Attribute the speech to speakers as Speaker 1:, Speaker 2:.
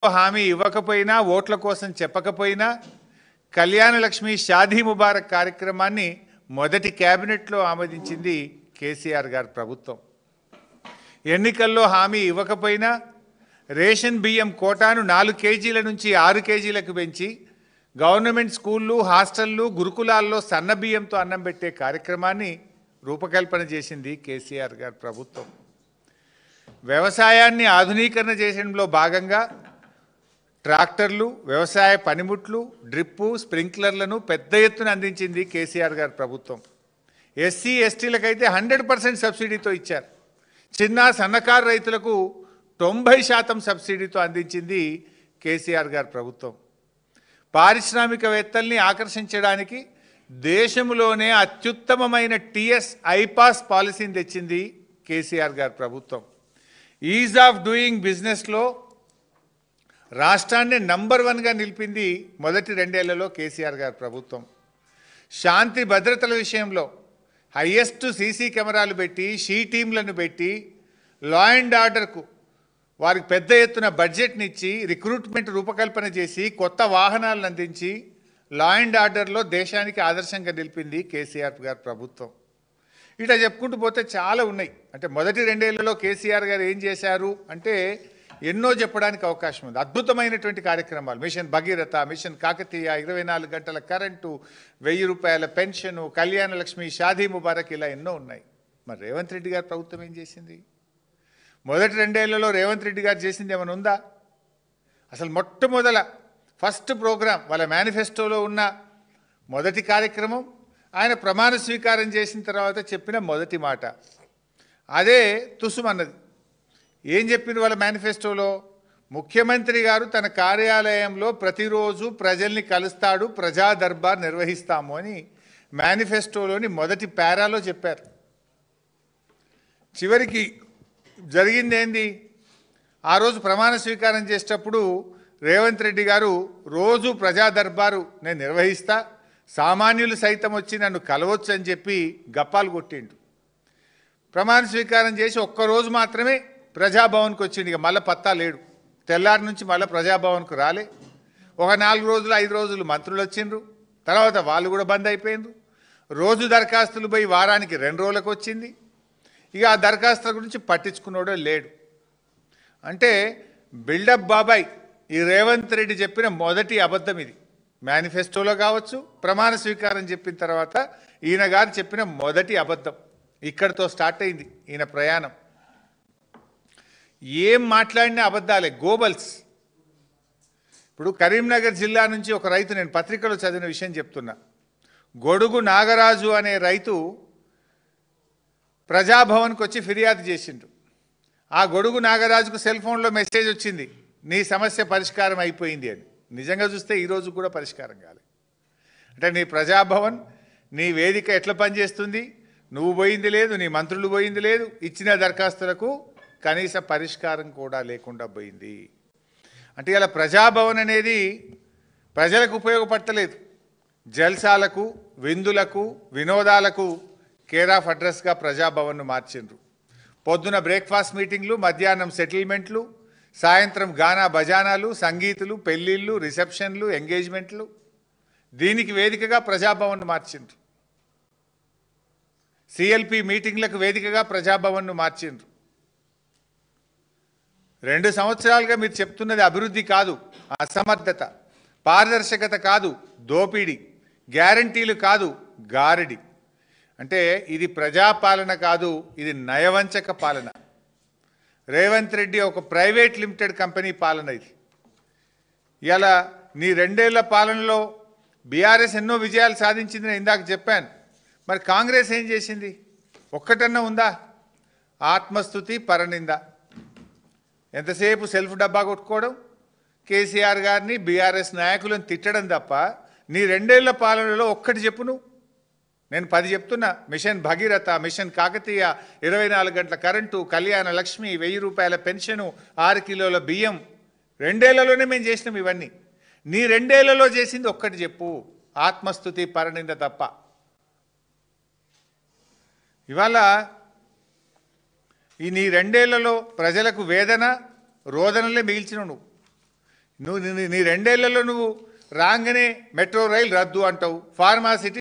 Speaker 1: హామీ ఇవ్వకపోయినా ఓట్ల కోసం చెప్పకపోయినా కళ్యాణ లక్ష్మి షాదీ ముబారక్ కార్యక్రమాన్ని మొదటి కేబినెట్లో ఆమోదించింది కేసీఆర్ గారి ప్రభుత్వం. ఎన్నికల్లో హామీ ఇవ్వకపోయినా రేషన్ బియ్యం కోటాను 4 కేజీల నుంచి 6 కేజీలకు పెంచి గవర్నమెంట్ స్కూళ్ళు, హాస్టళ్ళు, గురుకులాల్లో సన్న బియ్యంతో అన్నం పెట్టే కార్యక్రమాన్ని రూపకల్పన చేసింది కేసీఆర్ గారి ప్రభుత్వం. వ్యవసాయాన్ని ఆధునీకరణ చేయడంలో భాగంగా ట్రాక్టర్లు, వ్యవసాయ పనిముట్లు, డ్రిప్పు, స్ప్రింక్లర్లను పెద్ద ఎత్తున అందించింది కేసీఆర్ గారి ప్రభుత్వం. ఎస్సీ ఎస్టీలకైతే 100% సబ్సిడీతో ఇచ్చారు. చిన్న సన్నకారు రైతులకు 90% సబ్సిడీతో అందించింది కేసీఆర్ గారి ప్రభుత్వం. పారిశ్రామికవేత్తల్ని ఆకర్షించడానికి దేశంలోనే అత్యుత్తమమైన టీఎస్ ఐపాస్ పాలసీని తెచ్చింది కేసీఆర్ గారి ప్రభుత్వం. ఈజ్ ఆఫ్ డూయింగ్ బిజినెస్లో రాష్ట్రాన్ని నంబర్ 1గా నిలిపింది మొదటి 2 ఏళ్లలో కేసీఆర్ గారి ప్రభుత్వం. శాంతి భద్రతల విషయంలో హైయెస్ట్ సీసీ కెమెరాలు పెట్టి, షీ టీంలను పెట్టి, లా అండ్ ఆర్డర్కు వారికి పెద్ద ఎత్తున బడ్జెట్ని ఇచ్చి, రిక్రూట్మెంట్ రూపకల్పన చేసి, కొత్త వాహనాలను అందించి లా అండ్ ఆర్డర్లో దేశానికి ఆదర్శంగా నిలిపింది కేసీఆర్ గారి ప్రభుత్వం. ఇట్లా చెప్పుకుంటూ పోతే చాలా ఉన్నాయి. అంటే మొదటి 2 ఏళ్లలో కేసీఆర్ గారు ఏం చేశారు అంటే ఎన్నో చెప్పడానికి అవకాశం ఉంది. అద్భుతమైనటువంటి కార్యక్రమాలు, మిషన్ భగీరథ, మిషన్ కాకతీయ, 24 గంటల కరెంటు, 1000 రూపాయల పెన్షను, కళ్యాణ లక్ష్మి, షాదీ ముబారక్, ఇలా ఎన్నో ఉన్నాయి. మరి రేవంత్ రెడ్డి గారి ప్రభుత్వం ఏం చేసింది? మొదటి 2 ఏళ్లలో రేవంత్ రెడ్డి గారు చేసింది ఏమైనా ఉందా? అసలు మొట్టమొదల ఫస్ట్ ప్రోగ్రాం వాళ్ళ మేనిఫెస్టోలో ఉన్న మొదటి కార్యక్రమం, ఆయన ప్రమాణ స్వీకారం చేసిన తర్వాత చెప్పిన మొదటి మాట అదే తుసుమన్నది. ఏం చెప్పింది వాళ్ళ మేనిఫెస్టోలో? ముఖ్యమంత్రి గారు తన కార్యాలయంలో ప్రతిరోజు ప్రజల్ని కలుస్తాడు, ప్రజా దర్బార్ నిర్వహిస్తాము అని మేనిఫెస్టోలోని మొదటి పారాలో చెప్పారు. చివరికి జరిగింది ఏంది? ఆ రోజు ప్రమాణ స్వీకారం చేసేటప్పుడు రేవంత్ రెడ్డి గారు రోజు ప్రజా దర్బారు నేను నిర్వహిస్తా, సామాన్యులు సైతం వచ్చి నన్ను కలవచ్చు అని చెప్పి గప్పాలు కొట్టిండు. ప్రమాణ స్వీకారం చేసి ఒక్కరోజు మాత్రమే ప్రజాభవన్కి వచ్చిండు. ఇక మళ్ళీ పత్తా లేడు. తెల్లారి నుంచి మళ్ళీ ప్రజాభవన్కు రాలే. ఒక 4 రోజులు 5 రోజులు మంత్రులు వచ్చిండ్రు, తర్వాత వాళ్ళు కూడా బంద్ అయిపోయిండ్రు. రోజు దరఖాస్తులు పోయి వారానికి 2 రోజులకు వచ్చింది. ఇక ఆ దరఖాస్తుల గురించి పట్టించుకున్నాడో లేడు. అంటే బిల్డప్ బాబాయ్ ఈ రేవంత్ రెడ్డి చెప్పిన మొదటి అబద్ధం ఇది. మేనిఫెస్టోలో కావచ్చు, ప్రమాణ స్వీకారం చెప్పిన తర్వాత ఈయన గారు చెప్పిన మొదటి అబద్ధం. ఇక్కడితో స్టార్ట్ అయింది ఈయన ప్రయాణం. ఏం మాట్లాడినా అబద్ధాలే, గోబల్స్. ఇప్పుడు కరీంనగర్ జిల్లా నుంచి ఒక రైతు, నేను పత్రికలో చదివిన విషయం చెప్తున్నా. గొడుగు నాగరాజు అనే రైతు ప్రజాభవన్కి వచ్చి ఫిర్యాదు చేసిండు. ఆ గొడుగు నాగరాజుకు సెల్ ఫోన్లో మెసేజ్ వచ్చింది, నీ సమస్య పరిష్కారం అయిపోయింది అని. నిజంగా చూస్తే ఈరోజు కూడా పరిష్కారం కాలేదు. అంటే నీ ప్రజాభవన్, నీ వేదిక ఎట్లా పనిచేస్తుంది? నువ్వు పోయింది లేదు, నీ మంత్రులు పోయింది లేదు, ఇచ్చిన దరఖాస్తులకు కనీస పరిష్కారం కూడా లేకుండా పోయింది. అంటే ఇలా ప్రజాభవన్ అనేది ప్రజలకు ఉపయోగపడతలేదు. జల్సాలకు, విందులకు, వినోదాలకు కేర్ ఆఫ్ అడ్రస్గా ప్రజాభవన్ను మార్చిండ్రు. పొద్దున బ్రేక్ఫాస్ట్ మీటింగ్లు, మధ్యాహ్నం సెటిల్మెంట్లు, సాయంత్రం గానా బజానాలు, సంగీతులు, పెళ్ళిళ్ళు, రిసెప్షన్లు, ఎంగేజ్మెంట్లు, దీనికి వేదికగా ప్రజాభవన్ను మార్చిండ్రు. సిఎల్పి మీటింగ్లకు వేదికగా ప్రజాభవన్ను మార్చిండ్రు. 2 సంవత్సరాలుగా మీరు చెప్తున్నది అభివృద్ధి కాదు, అసమర్థత, పారదర్శకత కాదు, దోపిడీ, గ్యారంటీలు కాదు, గారడి. అంటే ఇది ప్రజాపాలన కాదు, ఇది నయవంచక పాలన. రేవంత్ రెడ్డి ఒక ప్రైవేట్ లిమిటెడ్ కంపెనీ పాలన ఇది. ఇలా నీ 2 ఏళ్ల పాలనలో బీఆర్ఎస్ ఎన్నో విజయాలు సాధించింది, నేను ఇందాక చెప్పాను. మరి కాంగ్రెస్ ఏం చేసింది? ఒక్కటన్నా ఉందా? ఆత్మస్తుతి, పరనింద. ఎంతసేపు సెల్ఫ్ డబ్బా కొట్టుకోవడం, కేసీఆర్ గారిని, బీఆర్ఎస్ నాయకులను తిట్టడం తప్ప నీ 2 ఏళ్ల పాలనలో ఒక్కటి చెప్పు నువ్వు. నేను 10 చెప్తున్నా. మిషన్ భగీరథ, మిషన్ కాకతీయ, 24 గంటల కరెంటు, కళ్యాణ లక్ష్మి, 1000 రూపాయల పెన్షను, 6 కిలోల బియ్యం. 2 ఏళ్లలోనే మేము చేసినాం ఇవన్నీ. నీ 2 ఏళ్లలో చేసింది ఒక్కటి చెప్పు, ఆత్మస్తుతి, పరనింద తప్ప. ఇవాళ ఈ నీ 2 ఏళ్లలో ప్రజలకు వేదన, రోదనలే మిగిల్చిన నువ్వు. నీ రెండేళ్లలో నువ్వు రాగానే మెట్రో రైలు రద్దు అంటావు, ఫార్మాసిటీ